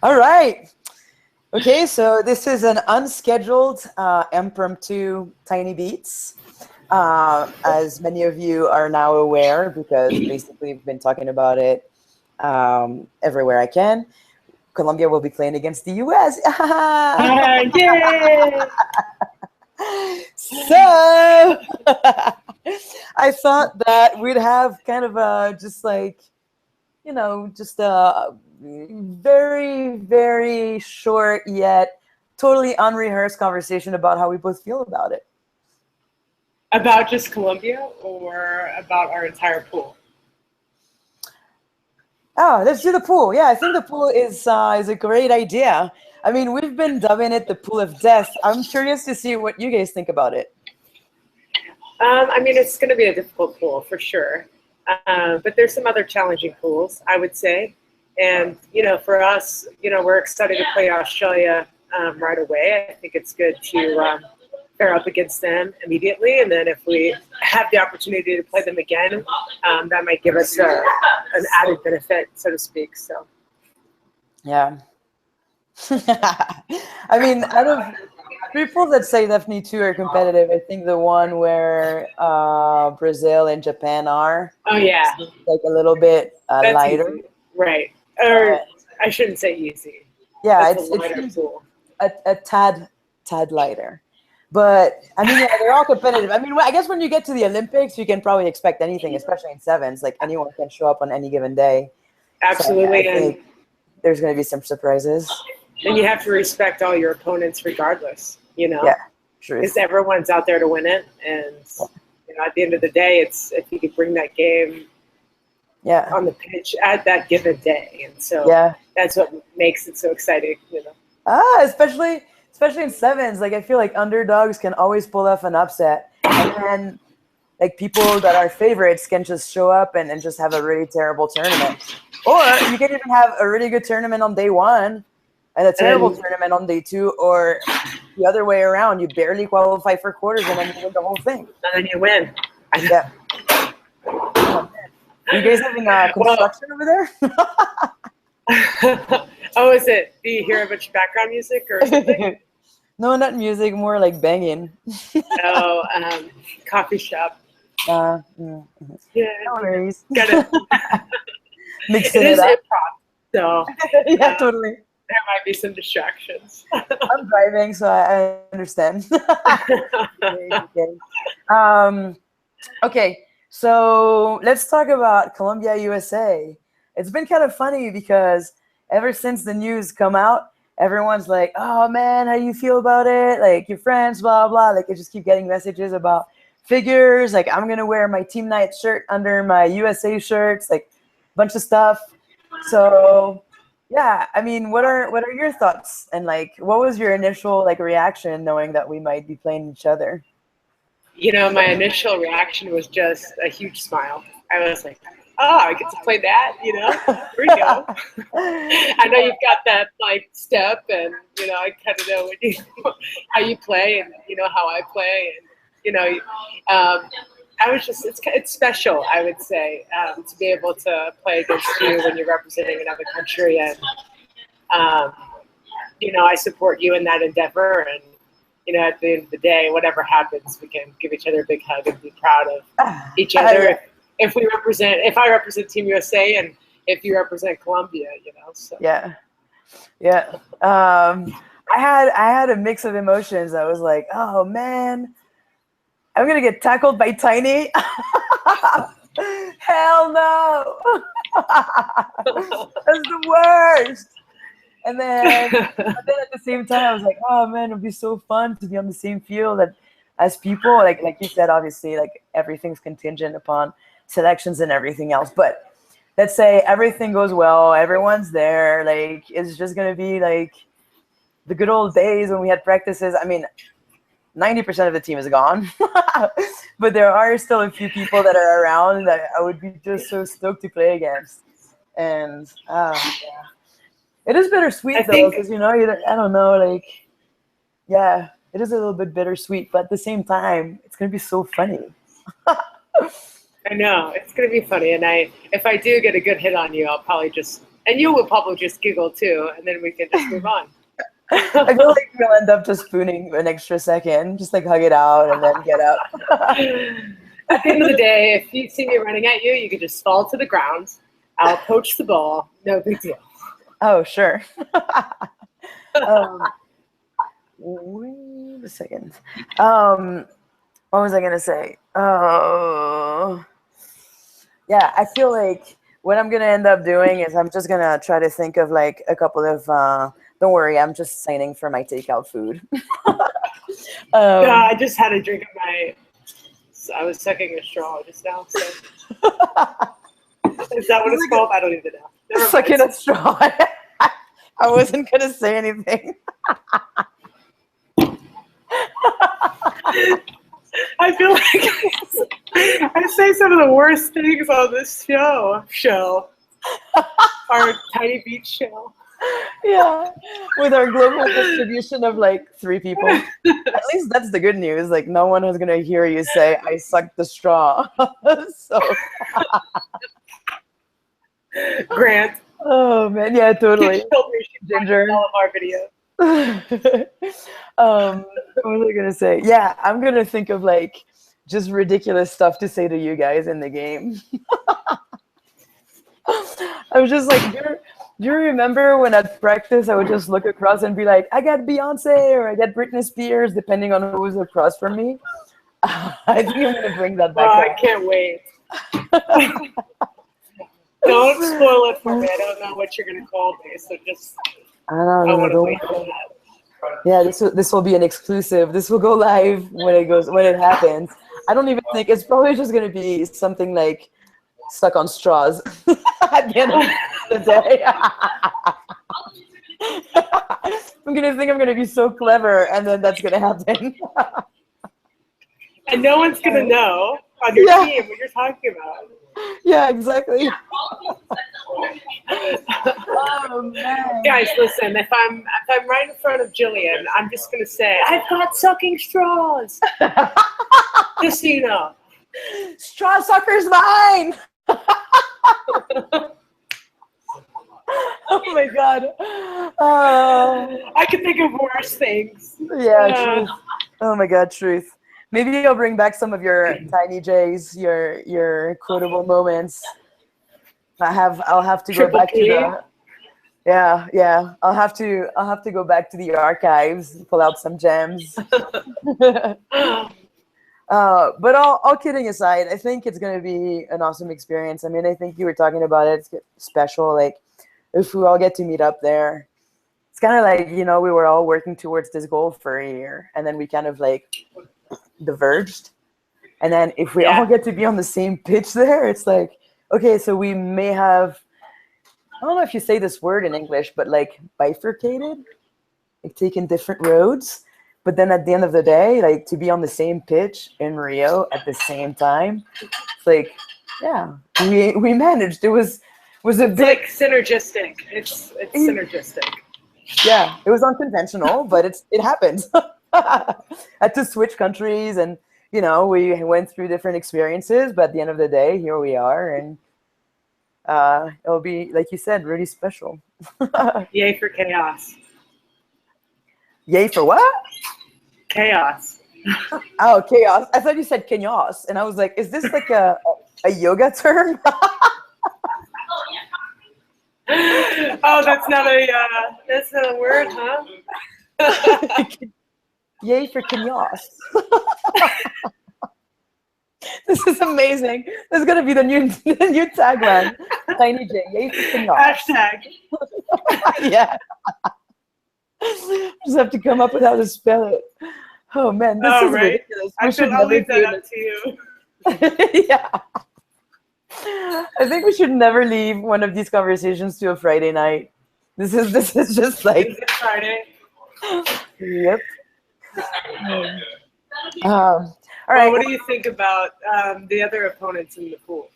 All right. Okay, so this is an unscheduled, impromptu Tiny Beats. As many of you are now aware, because basically we've been talking about it everywhere I can. Colombia will be playing against the US. Yay! So I thought that we'd have kind of a just like, just a very, very short yet totally unrehearsed conversation about how we both feel about it. About just Colombia or about our entire pool? Oh, let's do the pool. Yeah, I think the pool is a great idea. I mean, we've been dubbing it the pool of death. I'm curious to see what you guys think about it. I mean, it's going to be a difficult pool for sure. But there's some other challenging pools, I would say. And, for us, we're excited to play Australia right away. I think it's good to pair up against them immediately. And then if we have the opportunity to play them again, that might give us an added benefit, so to speak. So, yeah. I mean, out of three pools, I'd say definitely two are competitive. I think the one where Brazil and Japan are, oh yeah, like a little bit lighter, easy. Right? Or I shouldn't say easy. Yeah, That's a lighter pool. A tad lighter. But I mean, yeah, they're all competitive. I mean, I guess when you get to the Olympics, you can probably expect anything, especially in sevens. Like anyone can show up on any given day. Absolutely, so I think there's going to be some surprises. And you have to respect all your opponents regardless, Yeah, true. Because everyone's out there to win it. And, at the end of the day, it's if you could bring that game on the pitch at that given day. And so that's what makes it so exciting, Especially in sevens. Like, I feel like underdogs can always pull off an upset. And then, like, people that are favorites can just show up and just have a really terrible tournament. Or you can even have a really good tournament on day one and a terrible tournament on day two, or the other way around. You barely qualify for quarters and then you win the whole thing. And then you win. Yeah. You guys having construction over there? Oh, is it? Do you hear a bunch of background music or something? No, not music, more like banging. Coffee shop. Yeah. No worries. Gotta mixing it up. Improv, so yeah, totally. There might be some distractions. I'm driving, so I understand. Okay, so let's talk about Colombia, USA. It's been kind of funny because ever since the news come out, everyone's like, "Oh man, how do you feel about it? Like your friends, blah blah." Like I just keep getting messages about figures. Like I'm gonna wear my team night shirt under my USA shirts. Like a bunch of stuff. So yeah, I mean, what are your thoughts? And like, what was your initial like reaction knowing that we might be playing each other? My initial reaction was just a huge smile. I was like, "Oh, I get to play that, Here we go." I know you've got that like step, and I kind of know how you play, and how I play, and I was just it's special, I would say, to be able to play against you when you're representing another country, and I support you in that endeavor, and at the end of the day, whatever happens, we can give each other a big hug and be proud of each other. If I represent Team USA, and if you represent Colombia, So yeah. I had a mix of emotions. I was like, oh man, I'm gonna get tackled by Tiny. Hell no. That's the worst. And then at the same time, I was like, oh man, it'd be so fun to be on the same field as people. Like you said, obviously, like everything's contingent upon selections and everything else. But let's say everything goes well, everyone's there. Like it's just gonna be like the good old days when we had practices. I mean, 90% of the team is gone, but there are still a few people that are around that I would be just so stoked to play against. And it is bittersweet though, because I don't know, like, yeah, it is a little bit bittersweet, but at the same time, it's gonna be so funny. I know it's gonna be funny, and if I do get a good hit on you, I'll probably just And you will probably just giggle too, and then we can just move on. I feel like we'll end up just spooning an extra second, just like hug it out and then get up. At the end of the day, if you see me running at you, you can just fall to the ground. I'll poach the ball. No big deal. Oh, sure. Wait a second. What was I gonna say? Oh, yeah. I feel like what I'm gonna end up doing is I'm just gonna try to think of like a couple of. Don't worry, I'm just signing for my takeout food. I just had a drink of my. I was sucking a straw just now. So. Is that what it's called? I don't even know. Never sucking a straw. I wasn't gonna say anything. I feel like I say some of the worst things on this show. Our tiny beach show. Yeah, with our global distribution of like 3 people. At least that's the good news. Like no one is gonna hear you say I sucked the straw. So Grant. Oh man, yeah, totally. Ginger. All of our videos. What was I gonna say? Yeah, I'm gonna think of like just ridiculous stuff to say to you guys in the game. I was just like, do you remember when at practice I would just look across and be like, I got Beyonce or I got Britney Spears, depending on who was across from me. I think I'm gonna bring that back. I can't wait. Don't spoil it for me. I don't know what you're gonna call me, so just. I want to wait for that. Yeah, this will be an exclusive. This will go live when it happens. I don't even think it's probably just gonna be something like stuck on straws at the end of the day. I'm gonna be so clever, and then that's gonna happen. And no one's gonna know on your team what you're talking about. Yeah, exactly. Guys, listen. If I'm right in front of Jillian, I'm just gonna say I've got sucking straws. Just so you know, straw sucker's mine. Oh my god. I can think of worse things. Yeah, truth. Oh my god, truth. Maybe I'll bring back some of your tiny J's, your quotable moments. I'll have to go back to the. Yeah. I'll have to go back to the archives, pull out some gems. But all kidding aside, I think it's gonna be an awesome experience. I mean, I think you were talking about it. It's special. Like if we all get to meet up there, it's kind of like we were all working towards this goal for a year, and then we kind of like diverged. And then if we all get to be on the same pitch there, it's like, okay, so we may have, I don't know if you say this word in English, but like bifurcated, like taking different roads. But then at the end of the day, like to be on the same pitch in Rio at the same time, it's like, yeah, we managed. It was a bit like synergistic. It's synergistic. Yeah, it was unconventional, but it happened. Had to switch countries, and we went through different experiences, but at the end of the day, here we are, and it'll be, like you said, really special. Yay for chaos. Yay for what? Chaos. Oh, chaos. I thought you said chaos, and I was like, is this like a yoga term? Oh, that's not a word, huh? Yay for chaos. This is amazing. This is gonna be the new tagline. Tiny J, yay for chaos. Hashtag. Yeah. Just have to come up with how to spell it. Oh man, this is ridiculous. I'll leave that up to you. Yeah. I think we should never leave one of these conversations to a Friday night. This is just like. Is it Friday? Yep. All right. What do you think about the other opponents in the pool?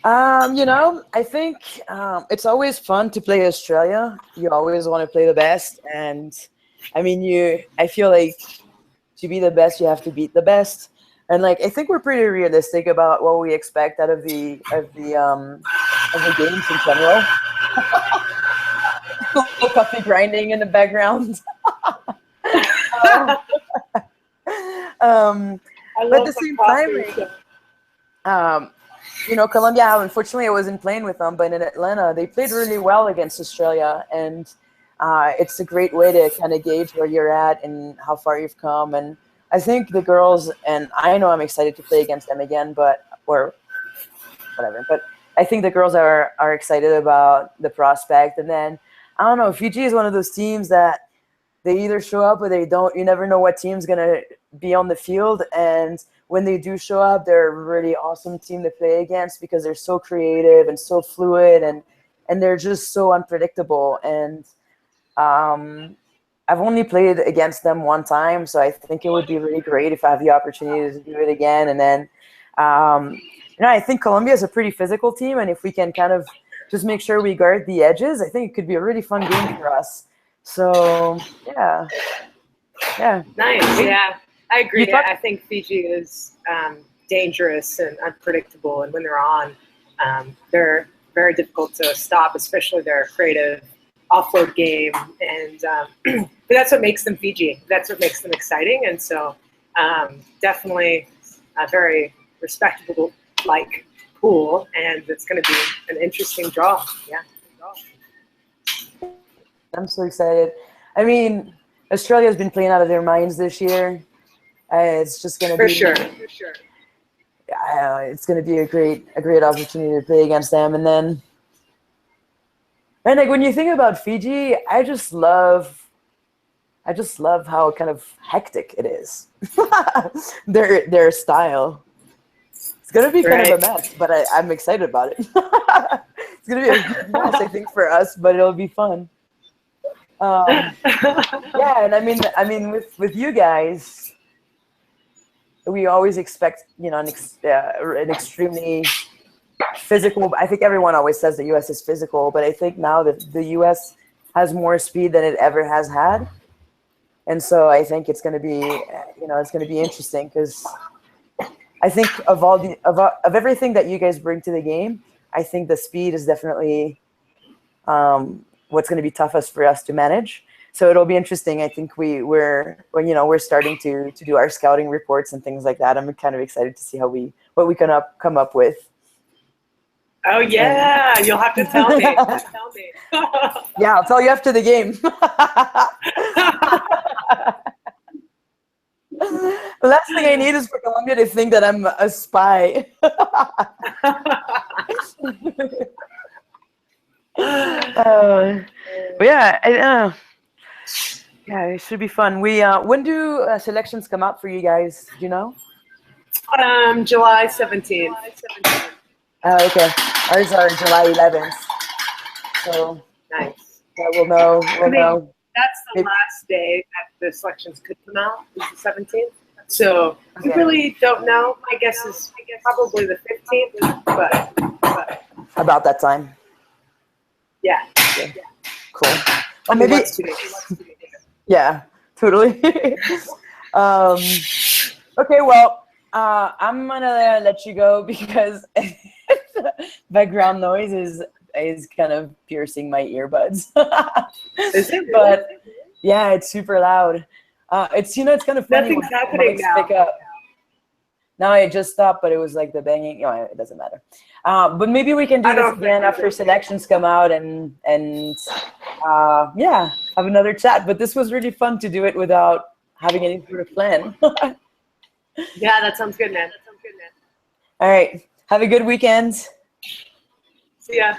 I think it's always fun to play Australia. You always want to play the best, and I mean, I feel like to be the best, you have to beat the best. And like, I think we're pretty realistic about what we expect out of the games in general. Coffee grinding in the background. I But at love the my same time, coffee. like, So. Colombia, unfortunately, I wasn't playing with them, but in Atlanta, they played really well against Australia. And it's a great way to kind of gauge where you're at and how far you've come. And I think the girls, and I know I'm excited to play against them again, or whatever. But I think the girls are excited about the prospect. And then, I don't know, Fiji is one of those teams that they either show up or they don't. You never know what team's going to be on the field. And when they do show up, they're a really awesome team to play against because they're so creative and so fluid, and they're just so unpredictable. And I've only played against them one time, so I think it would be really great if I have the opportunity to do it again. And then, I think Colombia is a pretty physical team, and if we can kind of just make sure we guard the edges, I think it could be a really fun game for us. So, yeah. Nice, yeah. I agree. thought- I think Fiji is dangerous and unpredictable, and when they're on, they're very difficult to stop, especially their creative offload game. And but that's what makes them Fiji. That's what makes them exciting. And so definitely a very respectable pool, and it's going to be an interesting draw. Yeah. I'm so excited. I mean, Australia's been playing out of their minds this year. It's just going to For be sure. it's going to be a great opportunity to play against them. And then, and like when you think about Fiji, I just love how kind of hectic it is. their style. It's going to be kind of a mess, but I'm excited about it. It's going to be a huge mess, I think, for us, but it'll be fun. Yeah, and I mean, with you guys, we always expect, an extremely physical. I think everyone always says the U.S. is physical, but I think now that the U.S. has more speed than it ever has had, and so I think it's going to be, it's going to be interesting because I think of everything that you guys bring to the game, I think the speed is definitely what's going to be toughest for us to manage. So it'll be interesting. I think we're starting to do our scouting reports and things like that. I'm kind of excited to see what we can come up with. Oh yeah, you'll have to tell me. Tell me. Yeah, I'll tell you after the game. The last thing I need is for Colombia to think that I'm a spy. But yeah, it should be fun. When do selections come out for you guys? Do you know? July 17th. Okay, ours are July 11th. So Nice. Yeah, we'll know. That's the last day that the selections could come out, is the 17th. So we really don't know. My guess is probably the 15th, but about that time. Yeah. Cool. Oh, maybe. Yeah, totally. Okay, well, I'm gonna let you go because background noise is kind of piercing my earbuds. Is it? But yeah, it's super loud. It's it's kind of funny. Nothing's happening now. Pick up. No, it just stopped, but it was like the banging. It doesn't matter. But maybe we can do this again after selections come out and have another chat. But this was really fun to do it without having any sort of plan. Yeah, that sounds good, man. All right. Have a good weekend. See ya.